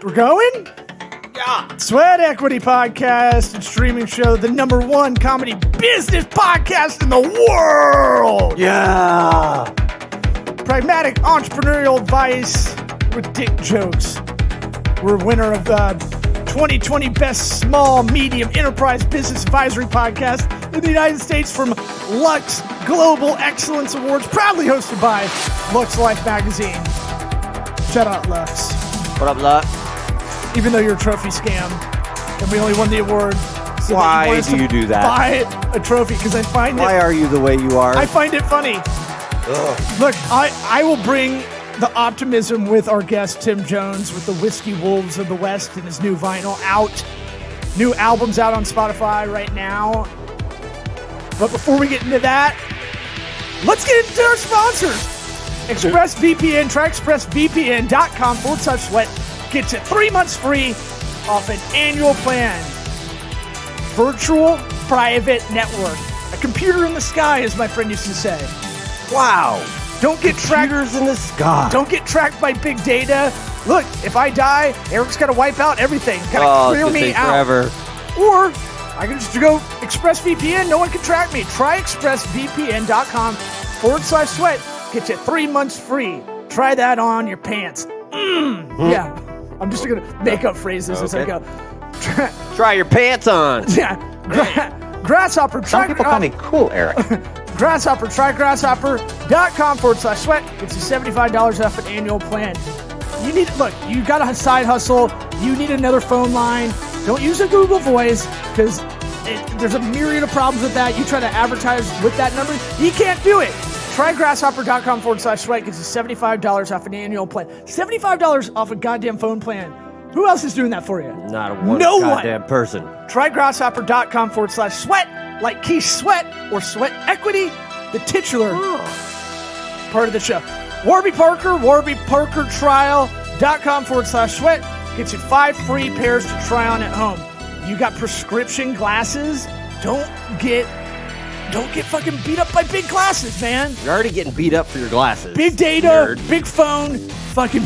We're going? Yeah. Sweat Equity Podcast and streaming show, the #1 comedy business podcast in the world. Yeah. Pragmatic entrepreneurial advice with dick jokes. We're a winner of the 2020 Best Small Medium Enterprise Business Advisory Podcast in the United States from Lux Global Excellence Awards, proudly hosted by Lux Life Magazine. Shout out, Lux. What up, Lux? Even though you're a trophy scam, and we only won the award. So Why do you do that? Buy a trophy because I find Why are you the way you are? I find it funny. Ugh. Look, I will bring the optimism with our guest Tim Jones with the Whiskey Wolves of the West and his new vinyl out. New album's out on Spotify right now. But before we get into that, let's get into our sponsors. ExpressVPN, try expressvpn.com/sweat. Gets you 3 months free off an annual plan. Virtual private network. A computer in the sky, as my friend used to say. Wow. Don't get tracked. Computers in the sky. Don't get tracked by big data. Look, if I die, Eric's got to wipe out everything. Got to clear me out. Forever. Or I can just go ExpressVPN. No one can track me. Try expressvpn.com/sweat. Get you 3 months free. Try that on your pants. Yeah. I'm just going to make up phrases as I go. Try your pants on. Yeah. Grasshopper. Some people call me cool, Eric. Grasshopper. Try grasshopper.com/sweat. Gets you $75 off an annual plan. You got a side hustle. You need another phone line. Don't use a Google Voice because there's a myriad of problems with that. You try to advertise with that number, you can't do it. Try grasshopper.com/sweat. Gets you $75 off an annual plan. $75 off a goddamn phone plan. Who else is doing that for you? Not a one No goddamn one. person. Try grasshopper.com/sweat, like Key Sweat or Sweat Equity, the titular part of the show. Warby Parker, warbyparkertrial.com/sweat. Gets you 5 free pairs to try on at home. You got prescription glasses? Don't get fucking beat up by big glasses, man. You're already getting beat up for your glasses. Big data, Nerd. big phone, fucking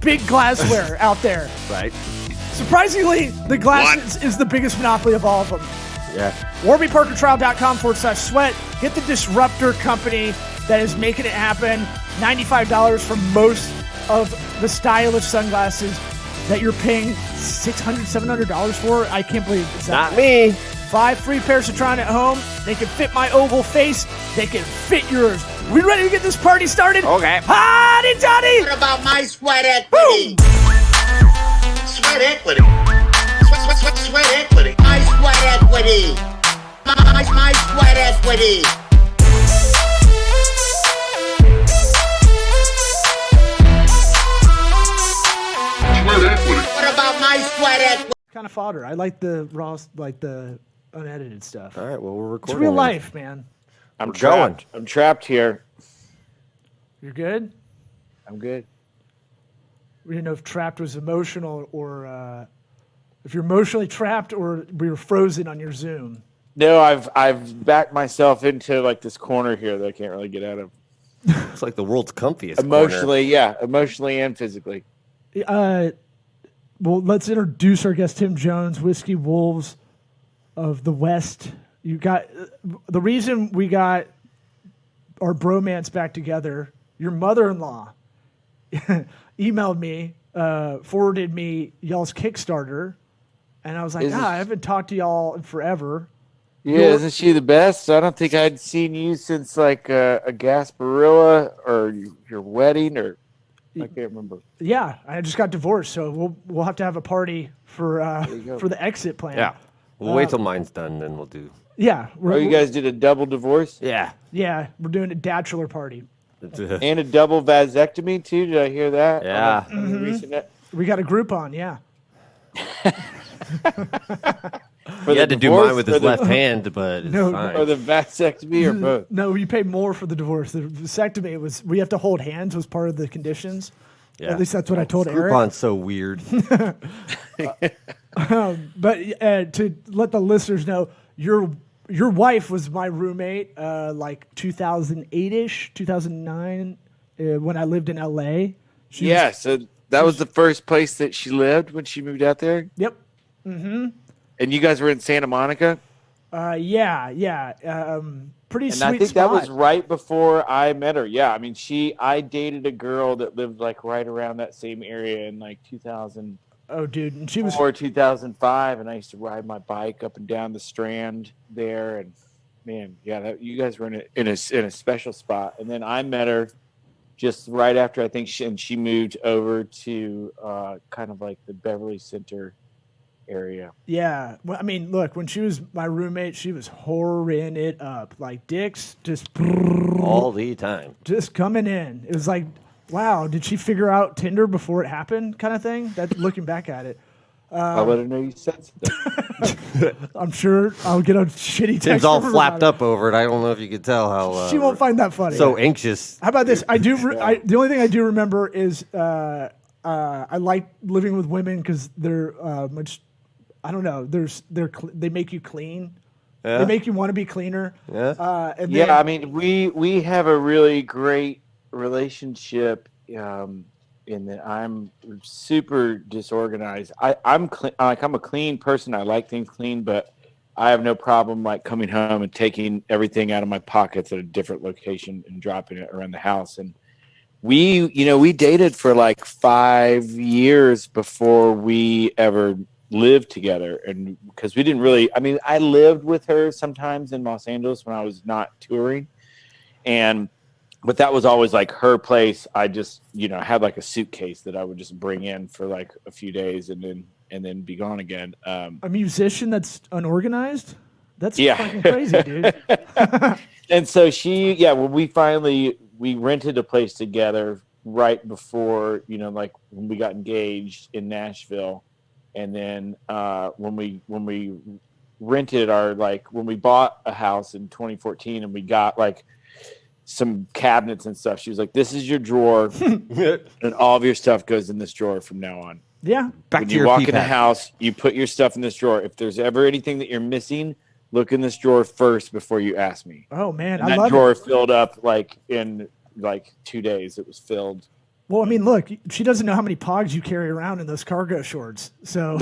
big glassware out there. Right. Surprisingly, the glasses is the biggest monopoly of all of them. Yeah. warbyparkertrial.com/sweat. Get the disruptor company that is making it happen. $95 for most of the stylish sunglasses that you're paying $600, $700 for. I can't believe it's that. Not me. 5 free pairs to try on at home. They can fit my oval face. They can fit yours. We ready to get this party started? Okay. Howdy, Johnny! What about my sweat equity? Sweat equity. Sweat equity. My sweat equity. My sweat equity. Sweat equity. What about my sweat equity? Kind of fodder. I like the raw, like the unedited stuff. All right, well, we're It's recording. real it. life, man. I'm going. trapped. I'm trapped here. You're good? I'm good. We didn't know if trapped was emotional or if you're emotionally trapped or we were frozen on your Zoom. No, I've backed myself into like this corner here that I can't really get out of. It's like the world's comfiest Emotionally, yeah, emotionally and physically. Well, let's introduce our guest, Tim Jones, Whiskey Wolves of the West. You got the reason we got our bromance back together. Your mother-in-law emailed me, forwarded me y'all's Kickstarter, and I was like, I haven't talked to y'all in forever. Yeah, isn't she the best? I don't think I'd seen you since like a Gasparilla or your wedding, or I can't remember. Yeah, I just got divorced, so we'll have to have a party for the exit plan. Yeah. We'll wait till mine's done, then we'll do. Yeah. Oh, you guys did a double divorce Yeah. Yeah, we're doing a bachelor party. and a double vasectomy too. Did I hear that? Yeah. On the recent We got a Groupon, yeah. for He had to do divorce, mine with or his the- left hand, but it's No, fine. or the vasectomy, or both. No, you pay more for the divorce. The vasectomy we have to hold hands was part of the conditions. Yeah. At least that's what I told Eric. Groupon's so weird. But to let the listeners know, your wife was my roommate like 2008-ish, 2009, when I lived in LA. Yeah, so That was the first place that she lived when she moved out there? Yep. And you guys were in Santa Monica? Yeah. Pretty And sweet I think spot. that was right before I met her. Yeah, I mean, I dated a girl that lived like right around that same area in like 2004, Oh, dude, and she was 2005, and I used to ride my bike up and down the Strand there. And man, yeah, you guys were in a special spot. And then I met her just right after I think she moved over to kind of like the Beverly Center area. Yeah. Well, I mean, look, when she was my roommate, she was whoring it up. Like dicks just All the time. just coming in. It was like, wow, did she figure out Tinder before it happened kind of thing? That looking back at it. I let her know you said something. I'm sure I'll get a shitty text. Tim's all from her flapped about up over it. I don't know if you could tell how. it. She won't find that funny. so anxious. How about this? I do. The only thing I do remember is I like living with women because they're much. I don't know. They make you clean. Yeah. They make you want to be cleaner. Yeah. And Yeah, then- I mean, we have a really great relationship in that I'm super disorganized. I'm a clean person. I like things clean, but I have no problem like coming home and taking everything out of my pockets at a different location and dropping it around the house. And we dated for like 5 years before we ever lived together, and because we didn't really, I mean, I lived with her sometimes in Los Angeles when I was not touring, but that was always like her place. I just had like a suitcase that I would just bring in for like a few days and then be gone again. a musician that's unorganized. That's Yeah. fucking crazy, dude. And so when we rented a place together right before like when we got engaged in Nashville. And then when we rented when we bought a house in 2014 and we got like some cabinets and stuff, she was like, "This is your drawer, and all of your stuff goes in this drawer from now on." Yeah. Back When to you your walk in the P-pad. house, you put your stuff in this drawer. If there's ever anything that you're missing, look in this drawer first before you ask me. Oh man, And I that love drawer it. filled up like in like 2 days. It was filled. Well, I mean, look, she doesn't know how many pogs you carry around in those cargo shorts. So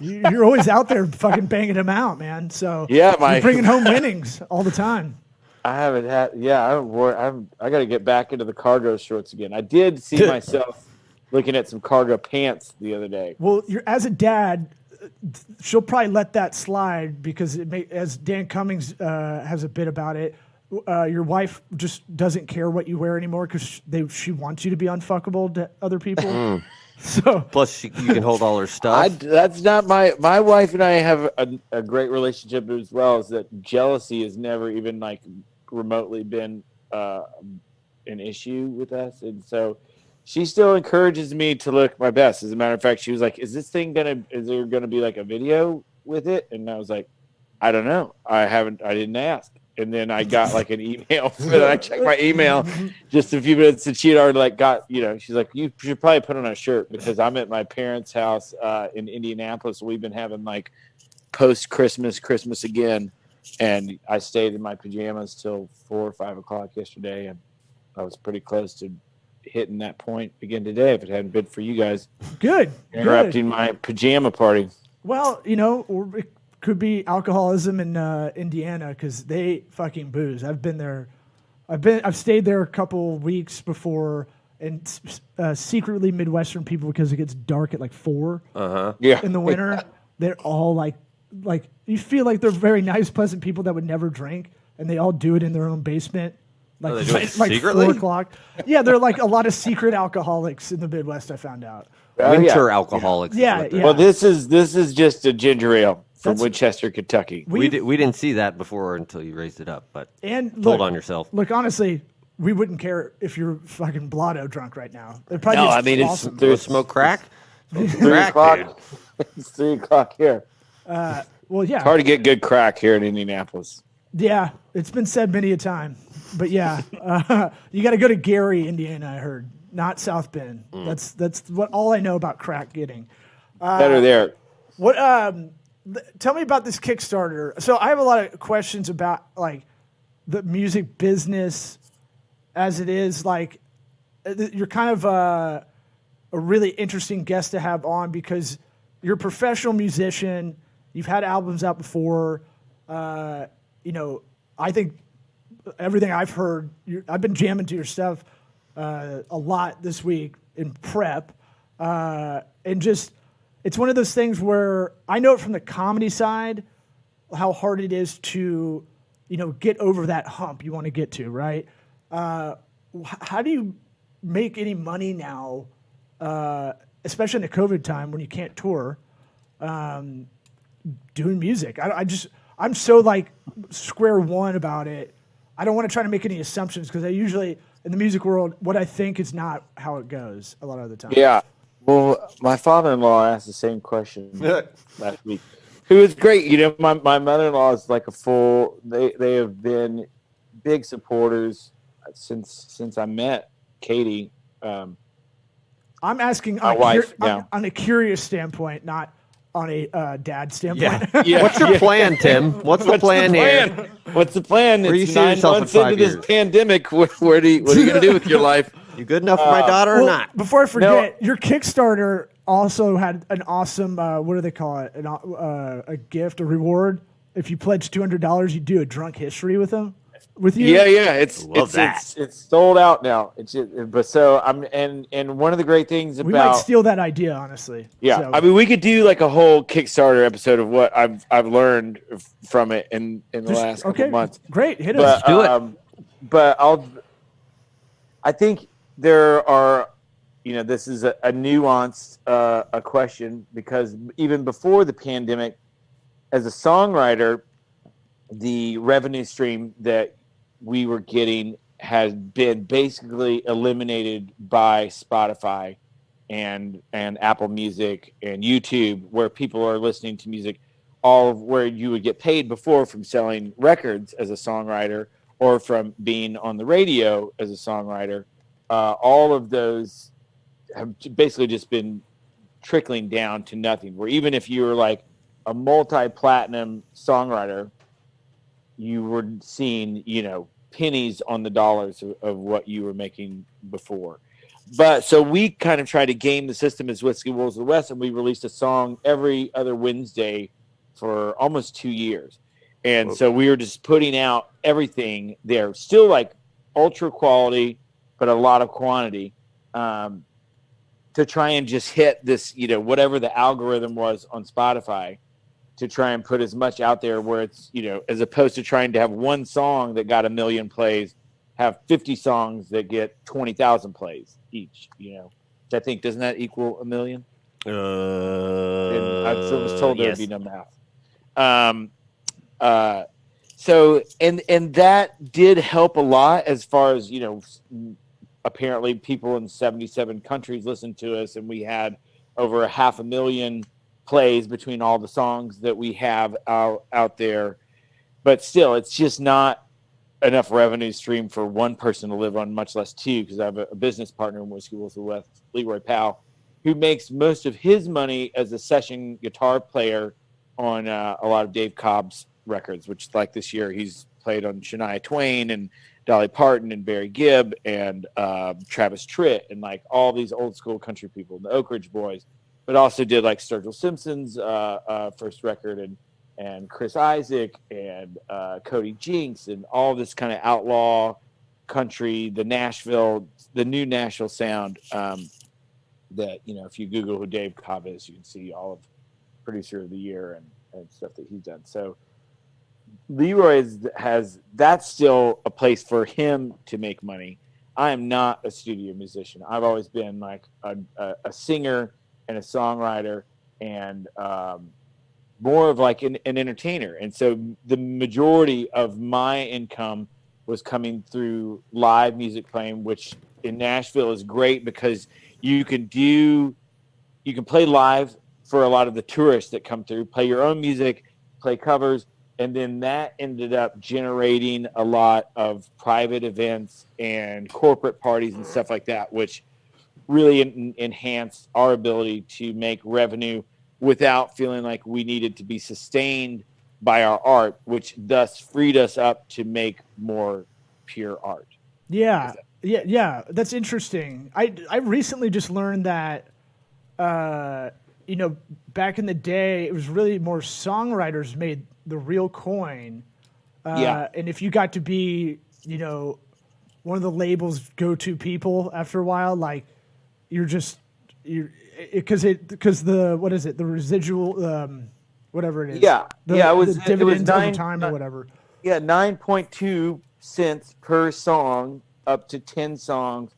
you're always out there fucking banging them out, man. So Yeah, you're bringing home winnings all the time. I haven't had. Yeah, I got to get back into the cargo shorts again. I did see myself looking at some cargo pants the other day. Well, as a dad, she'll probably let that slide because as Dan Cummings has a bit about it. Your wife just doesn't care what you wear anymore because she wants you to be unfuckable to other people. So Plus, you can hold all her stuff. That's not my wife and I have a great relationship as well. Is that jealousy has never even like remotely been an issue with us, and so she still encourages me to look my best. As a matter of fact, she was like, is there gonna be like a video with it? And I was like, I don't know. I didn't ask. And then I got like an email. I checked my email just a few minutes, and she had already like got, she's like, you should probably put on a shirt because I'm at my parents' house in Indianapolis. We've been having like Christmas again. And I stayed in my pajamas till 4 or 5 o'clock yesterday. And I was pretty close to hitting that point again today if it hadn't been for you guys good. interrupting my pajama party. Well, or it could be alcoholism in Indiana because they fucking booze. I've been there. I've stayed there a couple weeks before, and secretly Midwestern people, because it gets dark at like 4 Yeah. in the winter. They're all like you feel like they're very nice, pleasant people that would never drink, and they all do it in their own basement. Like, they do it like secretly? 4 o'clock. Yeah, they're like a lot of secret alcoholics in the Midwest. I found out. Winter alcoholics. is Yeah, what they're- yeah. Well, this is just a ginger ale from That's- Winchester, Kentucky. We didn't see that before until you raised it up, but And hold look, on yourself. Look, honestly, we wouldn't care if you're fucking blotto drunk right now. It'd probably No, be I mean, it's- awesome. Go smoke crack? 3 Crack, o'clock. dude. It's 3 o'clock here. Well, yeah, Hard to get good crack here in Indianapolis. yeah. It's been said many a time, but yeah, you got to go to Gary, Indiana. I heard, not South Bend. That's what all I know about crack getting. Better there. What? Tell me about this Kickstarter. So I have a lot of questions about like the music business as it is. Like you're kind of a really interesting guest to have on because you're a professional musician. You've had albums out before. I think everything I've heard, I've been jamming to your stuff a lot this week in prep. And just, it's one of those things where I know it from the comedy side how hard it is to, get over that hump you want to get to, right? How do you make any money now, especially in the COVID time when you can't tour, doing music? I'm so like square one about it. I don't want to try to make any assumptions because I usually, in the music world, what I think is not how it goes a lot of the time. Yeah. Well, my father-in-law asked the same question last week. Who is great. My mother-in-law is like they have been big supporters since I met Katie. I'm asking on a curious standpoint, not on a dad standpoint. Yeah. What's your plan, Tim? What's the plan here? What's the plan? Where It's you see 9 yourself in months 5 into years? this pandemic. What are you going to do with your life? You good enough for my daughter or not? Before I forget, your Kickstarter also had an awesome, what do they call it? A gift, a reward. If you pledge $200, you do a drunk history with you. Yeah. It's sold out now. And one of the great things about we might steal that idea, honestly. Yeah, So, I mean, we could do like a whole Kickstarter episode of what I've learned from it in the last couple months. Great, hit us. Do it. But I think there are, this is a nuanced a question because even before the pandemic, as a songwriter, the revenue stream that we were getting has been basically eliminated by Spotify and Apple Music and YouTube, where people are listening to music, all of where you would get paid before from selling records as a songwriter or from being on the radio as a songwriter. All of those have basically just been trickling down to nothing, where even if you were like a multi-platinum songwriter, you were seeing, pennies on the dollars of what you were making before. But so we kind of tried to game the system as Whiskey Wolves of the West, and we released a song every other Wednesday for almost 2 years. And so we were just putting out everything there, still like ultra quality, but a lot of quantity, to try and just hit this, whatever the algorithm was on Spotify, to try and put as much out there where it's, as opposed to trying to have one song that got 1 million plays, have 50 songs that get 20,000 plays each, which I think, doesn't that equal 1 million? And I was told there'd be no math. So that did help a lot as far as, apparently people in 77 countries listened to us, and we had over 500,000 plays between all the songs that we have out there. But still, it's just not enough revenue stream for one person to live on, much less two, because I have a business partner in Whiskey Wolves of the West, Leroy Powell, who makes most of his money as a session guitar player on a lot of Dave Cobb's records, which like this year he's played on Shania Twain and Dolly Parton and Barry Gibb and Travis Tritt and like all these old school country people, the Oak Ridge Boys, but also did like Sturgill Simpson's first record and Chris Isaac and Cody Jinks and all this kind of outlaw country, the new Nashville sound that, if you Google who Dave Cobb is, you can see all of Producer of the Year and stuff that he's done. So Leroy that's still a place for him to make money. I am not a studio musician. I've always been like a singer and a songwriter and more of like an entertainer. And so the majority of my income was coming through live music playing, which in Nashville is great because you can play live for a lot of the tourists that come through, play your own music, play covers. And then that ended up generating a lot of private events and corporate parties and stuff like that, which really enhanced our ability to make revenue without feeling like we needed to be sustained by our art, which thus freed us up to make more pure art. Yeah. Yeah, that's interesting. I recently just learned that, back in the day, it was really more songwriters made the real coin. And if you got to be, one of the label's go-to people after a while, like because the what is it, the residual, whatever it is, the dividends over time or whatever. Yeah, 9.2 cents per song, up to 10 songs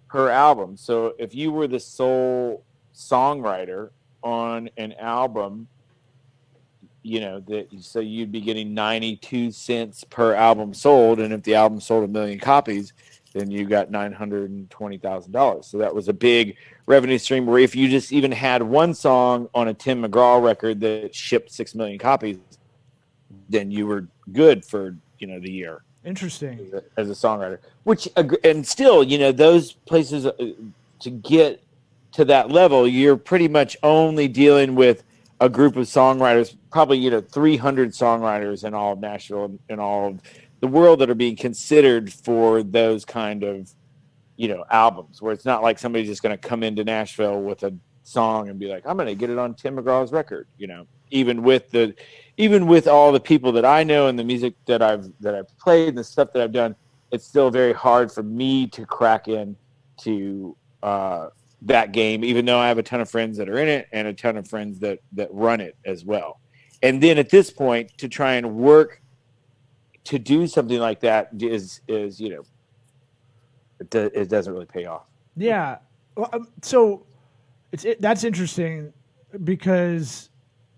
per album. So if you were the sole songwriter on an album, so you'd be getting 92 cents per album sold, and if the album sold 1 million copies, then you got $920,000. So that was a big revenue stream. Where if you just even had one song on a Tim McGraw record that shipped 6 million copies, then you were good for the year. Interesting. As a songwriter, which and still, those places to get to that level, you're pretty much only dealing with a group of songwriters, probably 300 songwriters in all of Nashville and all of the world that are being considered for those kind of albums, where it's not like somebody's just going to come into Nashville with a song and be like, I'm going to get it on Tim McGraw's record. Even with all the people that I know and the music that I've played and the stuff that I've done, it's still very hard for me to crack into that game, even though I have a ton of friends that are in it and a ton of friends that run it as well. And then at this point, to try and work to do something like that is it doesn't really pay off. Yeah. Well, so that's interesting because,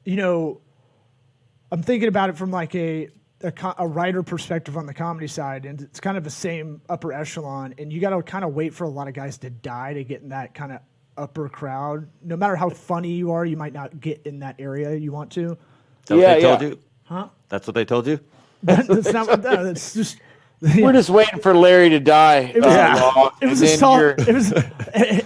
I'm thinking about it from like a writer perspective on the comedy side, and it's kind of the same upper echelon, and you got to kind of wait for a lot of guys to die to get in that kind of upper crowd. No matter how funny you are, you might not get in that area you want to. That's what they told you? Huh? That's what they told you? That's not. No, that's just. We're just waiting for Larry to die. It was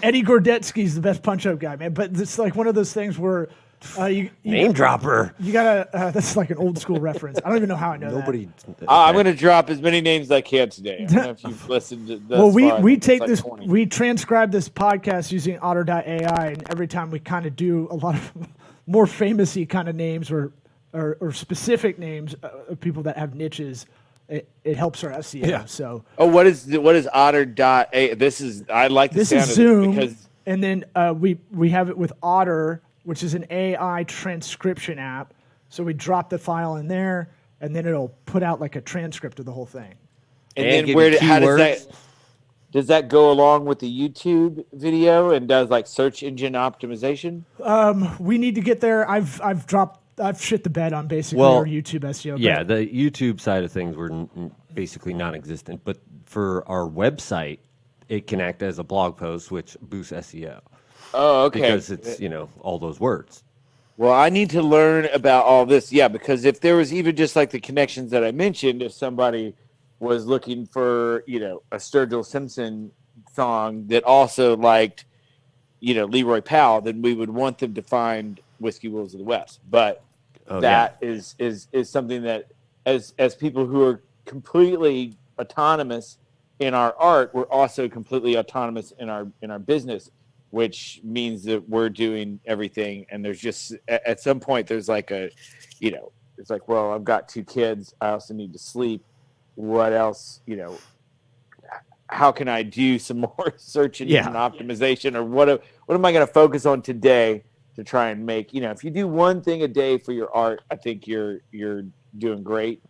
Eddie Gordetsky's the best punch-up guy, man. But it's like one of those things where name dropper. You gotta. That's like an old school reference. I don't even know how I know that. I'm going to drop as many names as I can today. I don't know if you've listened to this. Well, we take this. 20. We transcribe this podcast using Otter.ai, and every time we kind of do a lot of more famous-y kind of names or specific names of people that have niches. It helps our SEO. Yeah. So. Oh, what is Otter.ai? This is I like the sound is Zoom, of it because and then we have it with Otter, which is an AI transcription app. So we drop the file in there, and then it'll put out like a transcript of the whole thing. And then how does that go along with the YouTube video and does like search engine optimization? We need to get there. I've shit the bed on basically our YouTube SEO. Yeah, the YouTube side of things were basically non-existent. But for our website, it can act as a blog post, which boosts SEO. Oh, okay. Because it's, all those words. Well, I need to learn about all this. Yeah, because if there was even just like the connections that I mentioned, if somebody was looking for, a Sturgill Simpson song that also liked, Leroy Powell, then we would want them to find Whiskey Wills of the West. But that is something that as people who are completely autonomous in our art, we're also completely autonomous in our business, which means that we're doing everything. And there's just at some point there's like it's like, well, I've got 2 kids. I also need to sleep. What else, how can I do some more search engine optimization, or what am I going to focus on today to try and make, if you do one thing a day for your art, I think you're doing great.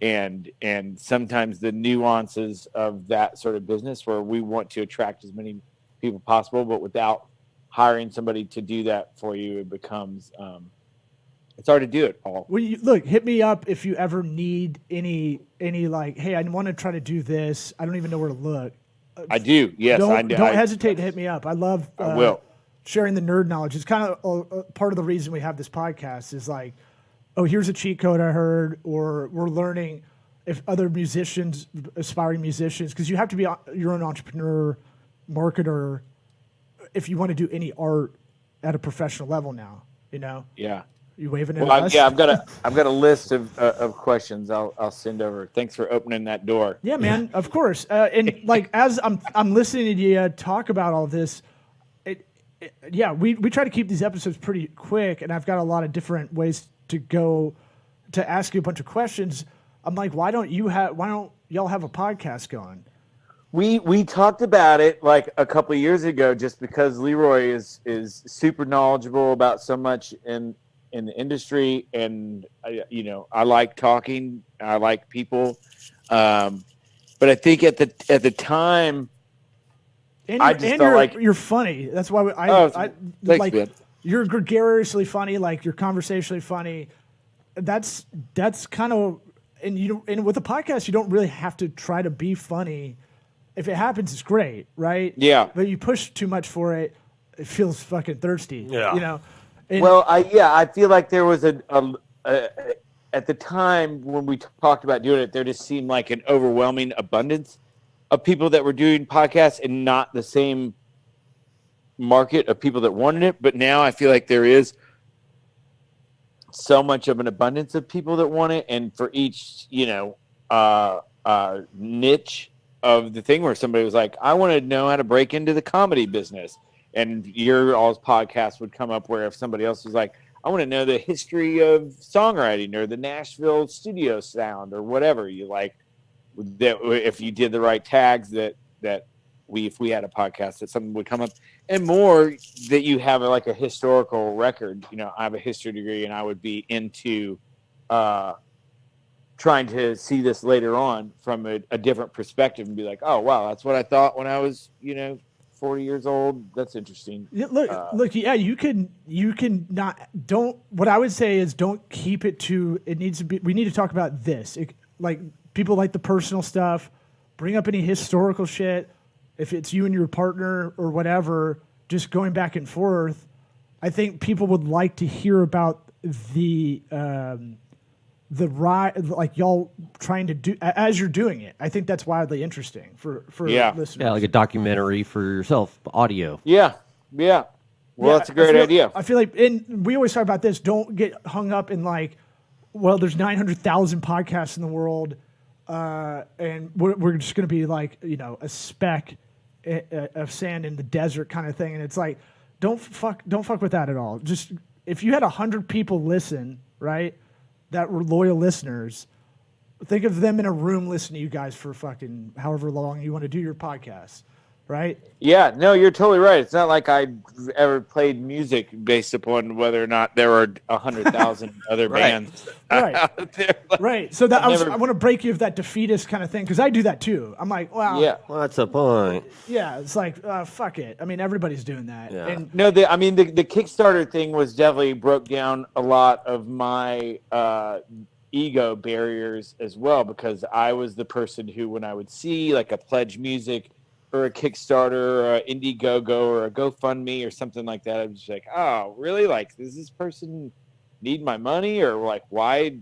And sometimes the nuances of that sort of business where we want to attract as many people possible, but without hiring somebody to do that for you, it becomes, it's hard to do it, Paul. Well, look, hit me up if you ever need any like, hey, I want to try to do this. I don't even know where to look. I do. Yes, don't hesitate to hit me up. I love I will. Sharing the nerd knowledge. It's kind of part of the reason we have this podcast is like, oh, here's a cheat code I heard, or we're learning if other musicians, aspiring musicians, because you have to be your own entrepreneur, marketer, if you want to do any art at a professional level now, Yeah. You waving at Well, us? I've got a list of questions. I'll send over. Thanks for opening that door. Yeah, man. Of course. And like as I'm listening to you talk about all this, yeah, we try to keep these episodes pretty quick, and I've got a lot of different ways to go to ask you a bunch of questions. I'm like, why don't y'all have a podcast going? We talked about it like a couple of years ago, just because Leroy is super knowledgeable about so much in the industry, and I like talking, I like people, but I think at the time, And I just felt like you're funny. That's why thanks, like man. you're gregariously funny, like you're conversationally funny. That's kind of and with a podcast you don't really have to try to be funny. If it happens, it's great, right? Yeah. But you push too much for it, it feels fucking thirsty. Yeah. You know. And Well, I feel like there was a at the time when we talked about doing it, there just seemed like an overwhelming abundance of people that were doing podcasts and not the same market of people that wanted it. But now I feel like there is so much of an abundance of people that want it, and for each niche of the thing, where somebody was like, I want to know how to break into the comedy business, and your all's podcast would come up, where if somebody else was like, I want to know the history of songwriting or the Nashville studio sound or whatever, you like, that if you did the right tags, that if we had a podcast, that something would come up. And more that you have like a historical record. I have a history degree, and I would be into trying to see this later on from a different perspective and be like, oh wow, that's what I thought when I was 40 years old. That's interesting. Yeah, look. Yeah, you can not. Don't. What I would say is, don't keep it to. It needs to be. We need to talk about this. Like people like the personal stuff. Bring up any historical shit. If it's you and your partner or whatever, just going back and forth. I think people would like to hear about the ride, like y'all trying to do as you're doing it. I think that's wildly interesting for listeners. Yeah, like a documentary for yourself, audio. Yeah. Well, that's a great idea. I feel like, and we always talk about this. Don't get hung up in like, well, there's 900,000 podcasts in the world, and we're just going to be like, a speck of sand in the desert kind of thing. And it's like, don't fuck with that at all. Just if you had 100 people listen, right, that were loyal listeners, think of them in a room listening to you guys for fucking however long you want to do your podcast, right? Yeah, no, you're totally right. It's not like I ever played music based upon whether or not there were 100,000 other bands out there. Right. So that I want to break you of that defeatist kind of thing, because I do that too. I'm like, well, Yeah. What's the point? yeah. It's like, fuck it. I mean, everybody's doing that. Yeah. And No, the Kickstarter thing was definitely broke down a lot of my ego barriers as well, because I was the person who, when I would see like a Pledge Music or a Kickstarter or an Indiegogo or a GoFundMe or something like that, I was just like, oh, really? Like, does this person need my money? Or like, why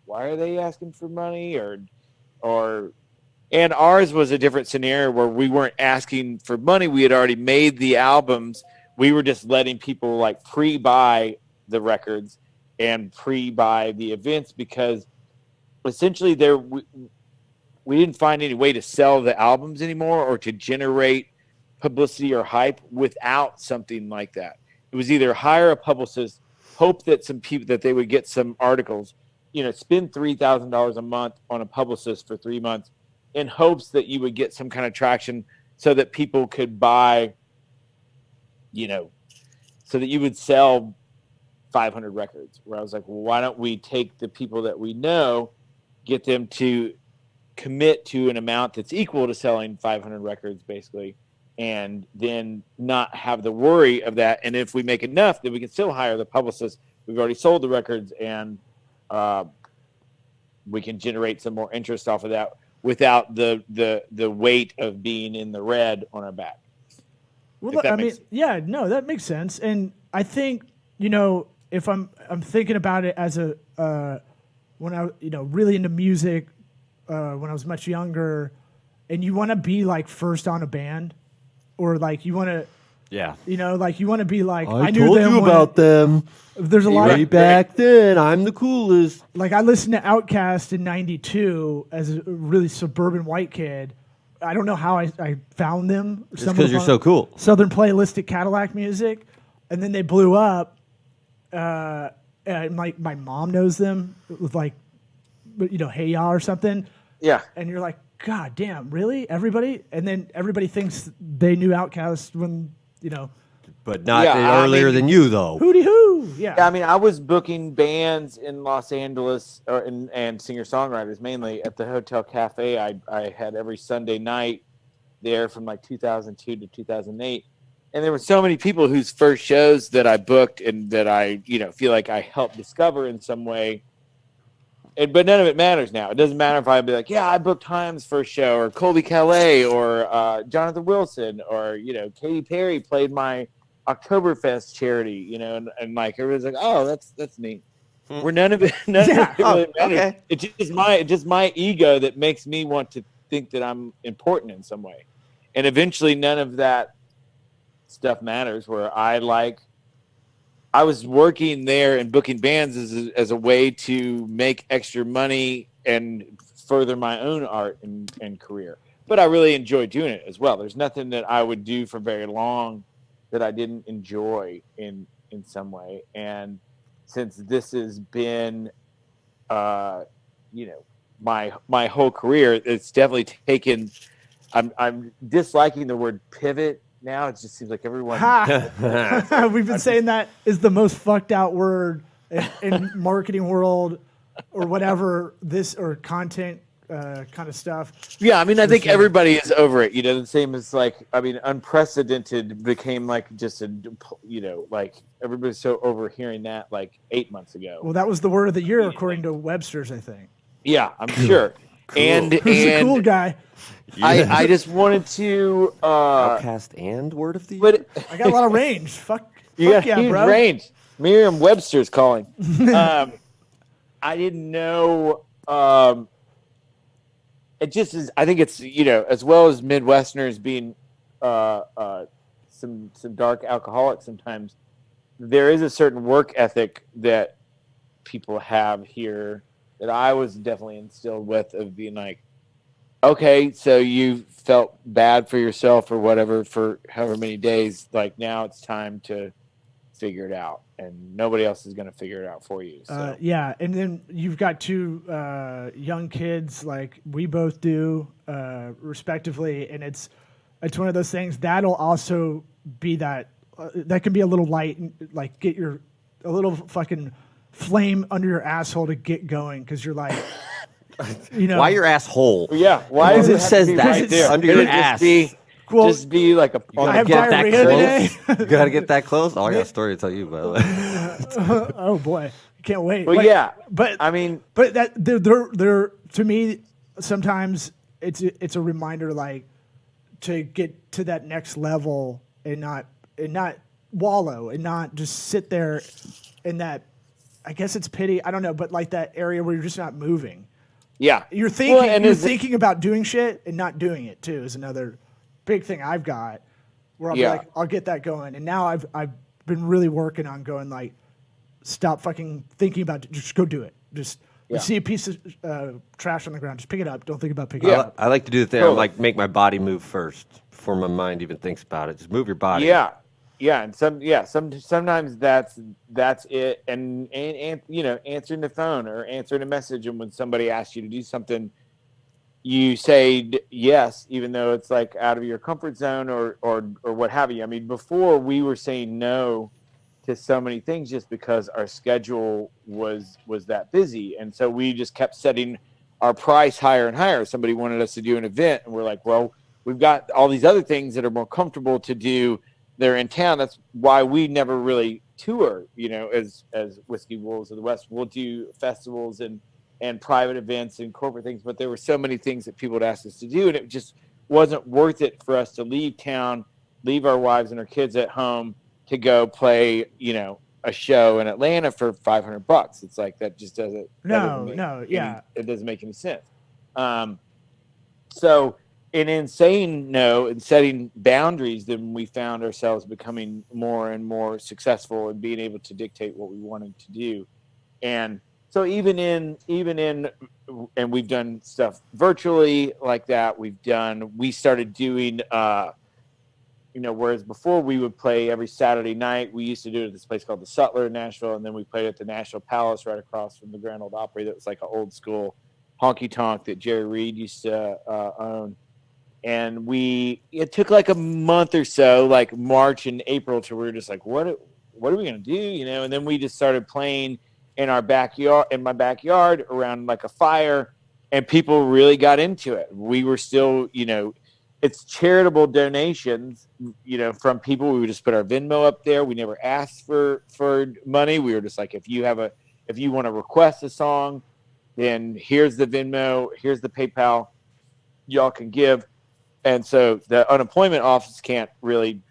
are they asking for money? And ours was a different scenario where we weren't asking for money. We had already made the albums. We were just letting people like pre-buy the records and pre-buy the events, because essentially we didn't find any way to sell the albums anymore or to generate publicity or hype without something like that. It was either hire a publicist, hope that some people, that they would get some articles, spend $3,000 a month on a publicist for 3 months in hopes that you would get some kind of traction so that people could buy, so that you would sell 500 records. Where I was like, well, why don't we take the people that we know, get them to commit to an amount that's equal to selling 500 records basically, and then not have the worry of that. And if we make enough, then we can still hire the publicist. We've already sold the records, and we can generate some more interest off of that without the weight of being in the red on our back. well, I mean, yeah, no, that makes sense. And I think, if I'm thinking about it as a when I really into music, when I was much younger, and you want to be like first on a band, or like you want to, Yeah. You know, like you want to be like I knew told them you when- about them. There's a lot Way of back then. I'm the coolest. like I listened to Outkast in '92 as a really suburban white kid. I don't know how I found them. Just because you're so cool. Southern playlistic Cadillac music, and then they blew up. And my mom knows them with like, you know, Hey Ya or something. Yeah. And you're like, God damn, really? Everybody? And then everybody thinks they knew Outkast when, you know, But not Yeah, I earlier mean- than you, though. hooty hoo. Yeah. Yeah, I mean, I was booking bands in Los Angeles and singer-songwriters mainly at the Hotel Cafe. I had every Sunday night there from like 2002 to 2008. And there were so many people whose first shows that I booked and that I, you know, feel like I helped discover in some way. But none of it matters now. It doesn't matter if I'd be like, yeah, I booked Haim's first show, or Colby Calais, or Jonathan Wilson, or, you know, Katy Perry played my Oktoberfest charity, you know, and like everybody's like, oh, that's neat. Where none of it really matters. okay. It's just my ego that makes me want to think that I'm important in some way. And eventually none of that stuff matters, where I was working there and booking bands as a way to make extra money and further my own art and career. But I really enjoy doing it as well. There's nothing that I would do for very long that I didn't enjoy in some way. And since this has been, you know, my whole career, it's definitely taken. I'm disliking the word pivot now. It just seems like everyone. Ha! We've been saying that is the most fucked out word in marketing world or whatever, this or content kind of stuff. Yeah, I mean, I think everybody is over it. You know, the same as like, I mean, unprecedented became like just a, you know, like everybody's so over hearing that like 8 months ago. Well, that was the word of the year according to Webster's, I think. Yeah, I'm sure. And Who's the cool guy? I just wanted to Outcast and Word of the Year? but I got a lot of range. Fuck you got yeah, huge bro. range. Merriam-Webster's calling. I didn't know. It just is. I think it's, you know, as well as Midwesterners being some dark alcoholics sometimes, there is a certain work ethic that people have here that I was definitely instilled with, of being like, okay, so you felt bad for yourself or whatever for however many days. Like, now it's time to figure it out, and nobody else is going to figure it out for you. So. Yeah, and then you've got two young kids like we both do, respectively, and it's one of those things that'll also be that that can be a little light, like get a little fucking flame under your asshole to get going, because you're like, you know, Why your asshole? Yeah, why Because does it it have says to be that right there? under Could your it ass. Well, just be like a. I have Get that diarrhea today. close. You gotta get that close. Oh, I got a story to tell you, by the way. Oh boy, can't wait. Well, But- yeah, but I mean, But that they're to me sometimes it's a reminder, like, to get to that next level and not wallow and not just sit there in that, I guess it's pity, I don't know, but like that area where you're just not moving. yeah, You're thinking Well, and you're is it- thinking about doing shit and not doing it too is another big thing I've got, where I'll Yeah. be like, I'll get that going. And now I've been really working on going, like, stop fucking thinking about it. Just go do it. Just you Yeah. see a piece of trash on the ground, just pick it up. Don't think about picking Yeah. it up. I like to do the thing. I Totally. like make my body move first before my mind even thinks about it. Just move your body. yeah, and sometimes that's it, and you know, answering the phone or answering a message, and when somebody asks you to do something, you say yes, even though it's like out of your comfort zone or what have you. I mean, before we were saying no to so many things just because our schedule was that busy, and so we just kept setting our price higher and higher. Somebody wanted us to do an event, and we're like, well, we've got all these other things that are more comfortable to do. They're in town. That's why we never really tour, you know, as Whiskey Wolves of the West. We'll do festivals and private events and corporate things, but there were so many things that people would ask us to do, and it just wasn't worth it for us to leave town, leave our wives and our kids at home to go play, you know, a show in Atlanta for $500. It's like, that just doesn't. No, yeah. It doesn't make any sense. So in saying no and setting boundaries, then we found ourselves becoming more and more successful and being able to dictate what we wanted to do. And so even in and we've done stuff virtually like that. We started doing whereas before we would play every Saturday night, we used to do it at this place called the Sutler in Nashville, and then we played at the Nashville Palace right across from the Grand Ole Opry. That was like an old school honky tonk that Jerry Reed used to own. And it took like a month or so, like March and April, till we were just like, what are we gonna do, And then we just started playing in my backyard around like a fire, and people really got into it. We were still, it's charitable donations, from people. We would just put our Venmo up there. We never asked for money. We were just like, if you want to request a song, then here's the Venmo, here's the PayPal, y'all can give. And so the unemployment office can't really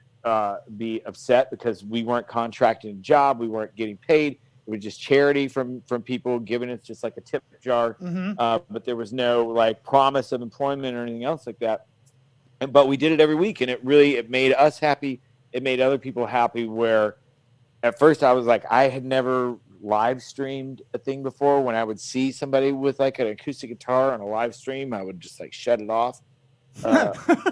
be upset because we weren't contracting a job. We weren't getting paid. It was just charity from people giving us just like a tip jar. But there was no like promise of employment or anything else like that. But we did it every week, and it made us happy. It made other people happy, where at first I was like, I had never live streamed a thing before. When I would see somebody with like an acoustic guitar on a live stream, I would just like shut it off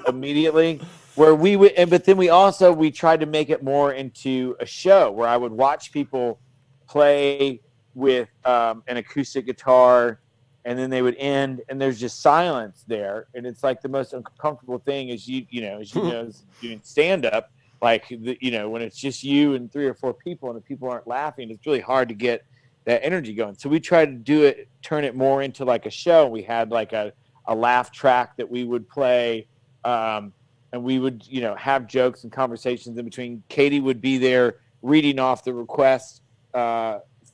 immediately. But then we tried to make it more into a show where I would watch people play with an acoustic guitar, and then they would end, and there's just silence there, and it's like the most uncomfortable thing as doing stand up. Like when it's just you and 3 or 4 people, and the people aren't laughing, it's really hard to get that energy going. So we tried to turn it more into like a show. We had like a laugh track that we would play, and we would have jokes and conversations in between. Katie would be there reading off the requests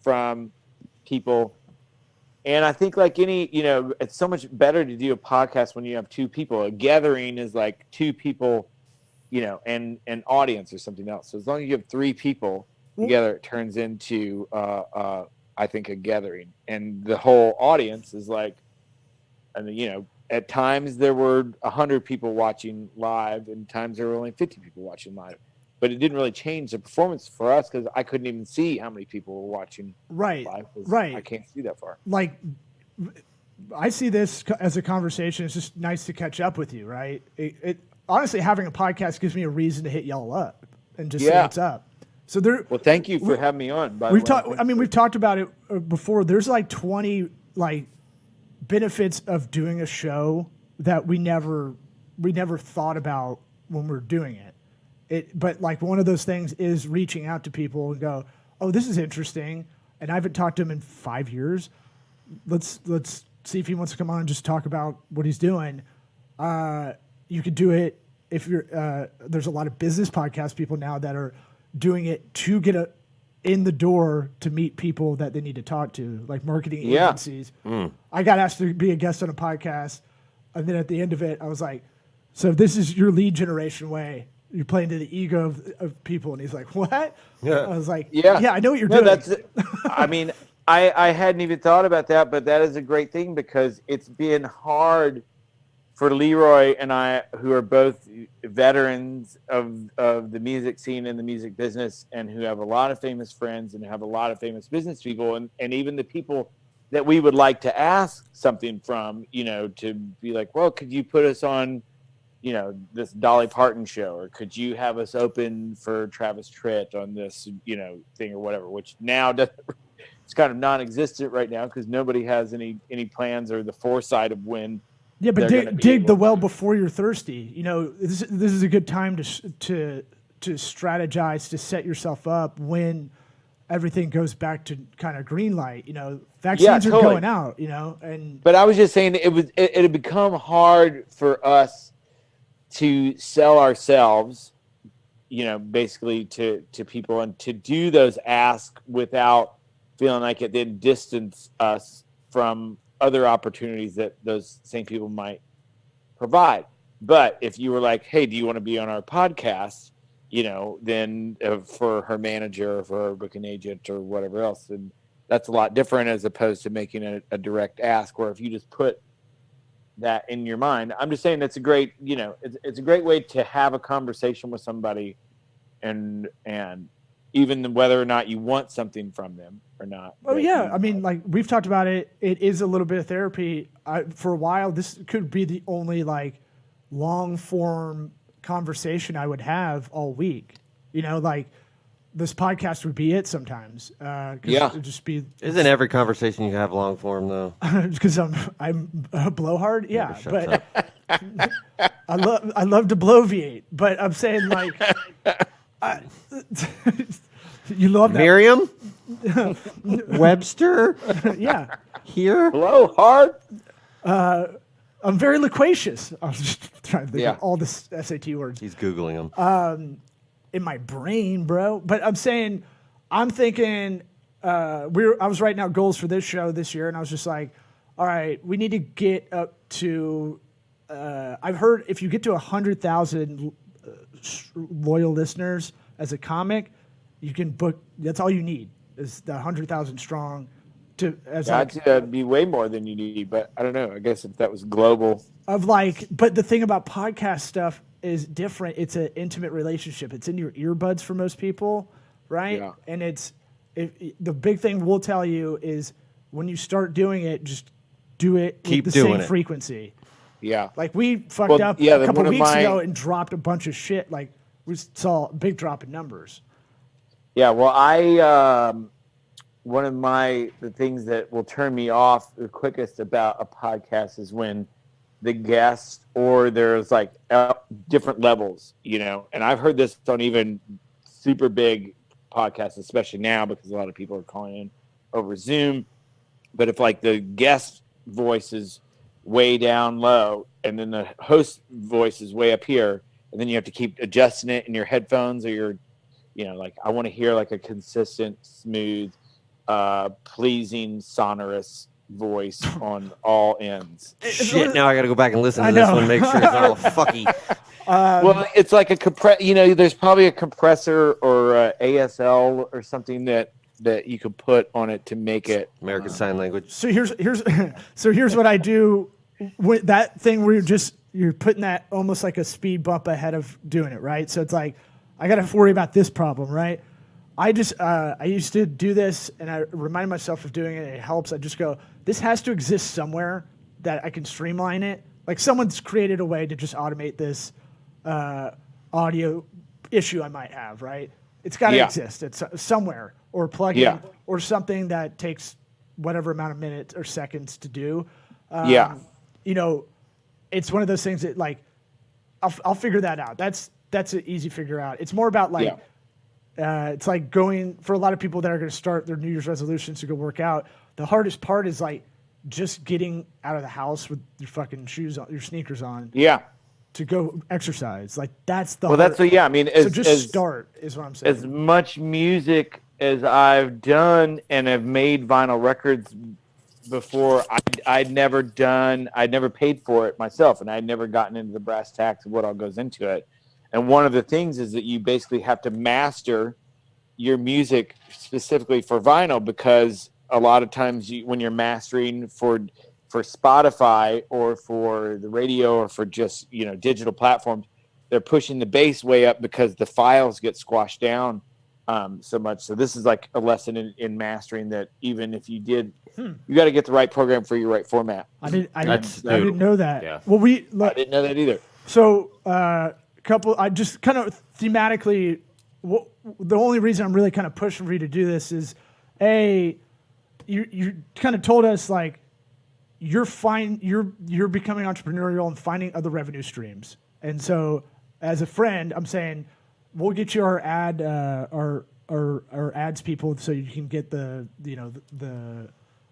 from people. And I think like it's so much better to do a podcast when you have 2 people. A gathering is like 2 people, and an audience or something else. So as long as you have 3 people together, it turns into I think a gathering, and the whole audience is like, and at times there were 100 people watching live, and times there were only 50 people watching live. But it didn't really change the performance for us because I couldn't even see how many people were watching live. Right. I can't see that far. Like, I see this as a conversation. It's just nice to catch up with you, right? Honestly, having a podcast gives me a reason to hit y'all up and just say what's up. So well, thank you for having me on. We've talked about it before. There's like 20 like benefits of doing a show that we never thought about when we're doing it. But like one of those things is reaching out to people and go, oh, this is interesting, and I haven't talked to him in 5 years. Let's see if he wants to come on and just talk about what he's doing. You could do it if you're. There's a lot of business podcast people now that are doing it to get in the door to meet people that they need to talk to, like marketing agencies. I got asked to be a guest on a podcast, and then at the end of it, I was like, so this is your lead generation way. You're playing to the ego of people. And he's like, what? Yeah. I was like, yeah, I know what you're doing. I mean, I hadn't even thought about that, but that is a great thing because it's been hard for Leroy and I, who are both veterans of the music scene and the music business, and who have a lot of famous friends and have a lot of famous business people, and even the people that we would like to ask something from, to be like, well, could you put us on this Dolly Parton show, or could you have us open for Travis Tritt on this, thing or whatever, which now it's kind of non-existent right now because nobody has any plans or the foresight of when. Yeah, but dig the well before you're thirsty. This is a good time to strategize, to set yourself up when everything goes back to kind of green light. Vaccines are going out, But I was just saying it had become hard for us to sell ourselves, basically to people, and to do those asks without feeling like it then distance us from other opportunities that those same people might provide. But if you were like, hey, do you want to be on our podcast? Then for her manager or for her booking agent or whatever else, then that's a lot different as opposed to making a direct ask, where if you just put that in your mind. I'm just saying that's a great, it's a great way to have a conversation with somebody, and even whether or not you want something from them or not. Oh yeah, I mean, like we've talked about it. It is a little bit of therapy. For a while, this could be the only like long form conversation I would have all week. Like this podcast would be it sometimes. It'd just be. Isn't every conversation you have long form though? Because I'm a blowhard. Yeah, Never but I love to bloviate. But I'm saying like, you love that. Miriam, Webster, Yeah. here. Hello, hard. I'm very loquacious. I was just trying to think Yeah. of all the SAT words He's googling them. in my brain, bro. But I'm saying, I'm thinking, I was writing out goals for this show this year, and I was just like, all right, we need to get up to. I've heard if you get to 100,000 loyal listeners as a comic, you can book. That's all you need is the 100,000 strong. That'd be way more than you need, but I don't know. I guess if that was global. But the thing about podcast stuff is different. It's an intimate relationship. It's in your earbuds for most people, right? Yeah. And the big thing we'll tell you is when you start doing it, just do it Keep with the doing same it. frequency. Yeah. Like we fucked up a couple one of weeks my- ago and dropped a bunch of shit. Like we saw a big drop in numbers. Yeah. Well, one of the things that will turn me off the quickest about a podcast is when the guest or there's like different levels, and I've heard this on even super big podcasts, especially now because a lot of people are calling in over Zoom. But if like the guest voice is way down low and then the host voice is way up here, and then you have to keep adjusting it in your headphones or your, like I want to hear like a consistent, smooth, pleasing, sonorous voice on all ends. Shit, now I got to go back and listen to I this know. one, make sure it's all fucky. Well, it's like a there's probably a compressor or a ASL or something that you could put on it to make it. American Sign Language. So here's what I do with that thing where you're putting that almost like a speed bump ahead of doing it, right? So it's like I got to worry about this problem, right? I used to do this and I reminded myself of doing it. It helps. I just go, this has to exist somewhere that I can streamline it. Like someone's created a way to just automate this audio issue I might have, right? It's got to exist. It's somewhere or plug in or something that takes whatever amount of minutes or seconds to do. It's one of those things that like, I'll figure that out. That's an easy figure out. It's more about like, it's like going for a lot of people that are going to start their New Year's resolutions to go work out. The hardest part is like just getting out of the house with your fucking shoes on, your sneakers on. Yeah. To go exercise. Like that's the I mean, so just start is what I'm saying. As much music as I've done and have made vinyl records before, I'd never paid for it myself, and I'd never gotten into the brass tacks of what all goes into it. And one of the things is that you basically have to master your music specifically for vinyl, because a lot of times when you're mastering for Spotify or for the radio or for just, digital platforms, they're pushing the bass way up because the files get squashed down so much. So this is like a lesson in mastering that even if you did, you got to get the right program for your right format. I didn't know that. Yeah. Well, I didn't know that either. So I just kind of thematically, the only reason I'm really kind of pushing for you to do this is, you kind of told us like you're becoming entrepreneurial and finding other revenue streams. And so as a friend, I'm saying we'll get you our ads people so you can get the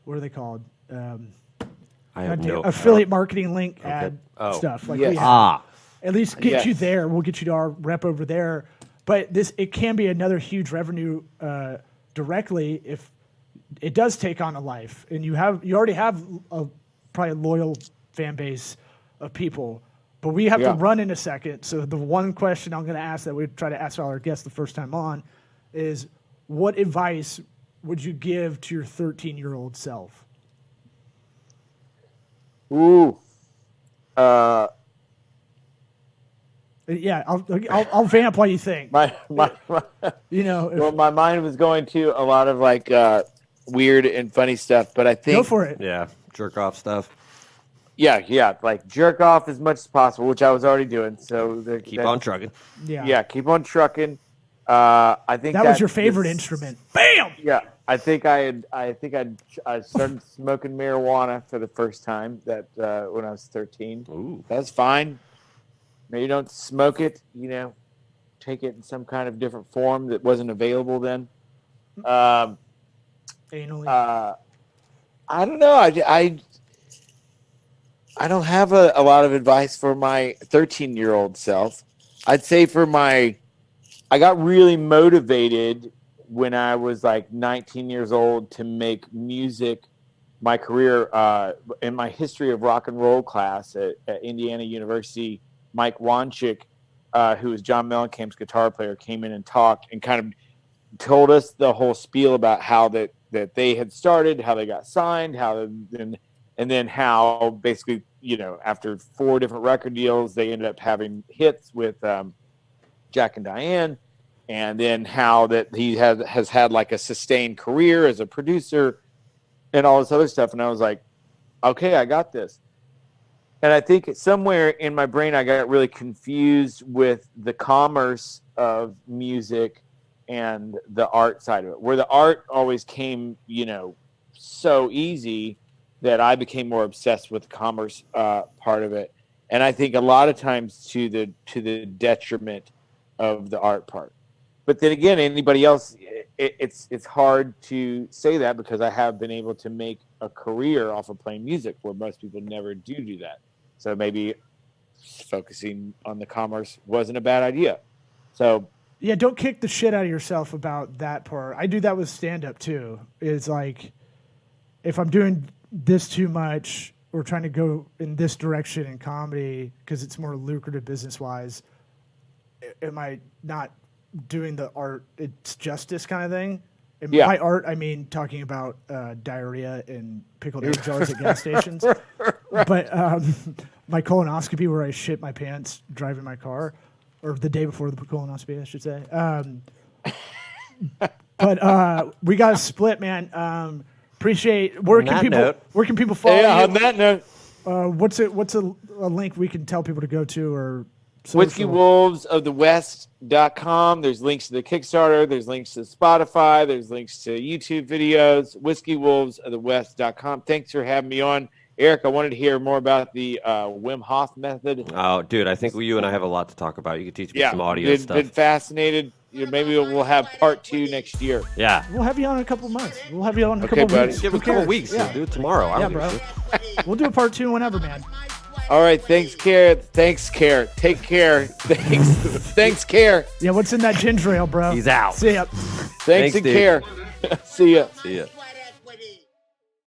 what are they called? I have no affiliate marketing link ad stuff. Like Yes. we have. Ah, At least get you Yes. there. We'll get you to our rep over there. But it can be another huge revenue directly if it does take on a life, and you already have probably a loyal fan base of people. But we have to run in a second. So the one question I'm going to ask that we try to ask all our guests the first time on is, what advice would you give to your 13-year-old self? Ooh. Yeah, I'll vamp while you think. my You know, well, my mind was going to a lot of like weird and funny stuff, but I think go for it. Yeah, jerk off stuff. yeah, like jerk off as much as possible, which I was already doing. So Keep on trucking. Yeah, keep on trucking. I think that was your favorite instrument. Bam. Yeah, I started smoking marijuana for the first time when I was 13. Ooh. That's fine. Maybe you don't smoke it, take it in some kind of different form that wasn't available then. Anally. I don't know. I don't have a lot of advice for my 13-year-old self. I'd say I got really motivated when I was like 19 years old to make music my career. In my history of rock and roll class at Indiana University, Mike Wanchik, who was John Mellencamp's guitar player, came in and talked and kind of told us the whole spiel about how that they had started, how they got signed, and then how basically, after 4 different record deals, they ended up having hits with Jack and Diane, and then how that he has had like a sustained career as a producer and all this other stuff. And I was like, okay, I got this. And I think somewhere in my brain, I got really confused with the commerce of music and the art side of it, where the art always came, so easy that I became more obsessed with the commerce part of it. And I think a lot of times to the detriment of the art part. But then again, anybody else, it's hard to say that because I have been able to make a career off of playing music where most people never do that. So maybe focusing on the commerce wasn't a bad idea. So yeah, don't kick the shit out of yourself about that part. I do that with stand-up too. It's like, if I'm doing this too much or trying to go in this direction in comedy because it's more lucrative business-wise, am I not doing the art it's justice kind of thing? And Yeah. by art, I mean talking about diarrhea and pickled egg jars at gas stations. But my colonoscopy where I shit my pants driving my car, or the day before the colonoscopy, I should say. But we got to split, man. Appreciate. Where can people follow you? on that note, What's a link we can tell people to go to, or social? WhiskeyWolvesOfTheWest.com. There's links to the Kickstarter. There's links to Spotify. There's links to YouTube videos. WhiskeyWolvesOfTheWest.com. Thanks for having me on. Eric, I wanted to hear more about the Wim Hof method. Oh, dude, I think you and I have a lot to talk about. You could teach me some audio stuff. Been fascinated. Maybe we'll have part 2 next year. Yeah. We'll have you on in a couple months. We'll have you on in a couple buddy. weeks. Give it a couple weeks. Yeah. We'll do it tomorrow. Yeah, bro. We'll do a part 2 whenever, man. All right. Thanks, Care. Take care. Thanks, Care. Yeah, what's in that ginger ale, bro? He's out. See ya. Thanks and dude. Care. See ya. See ya.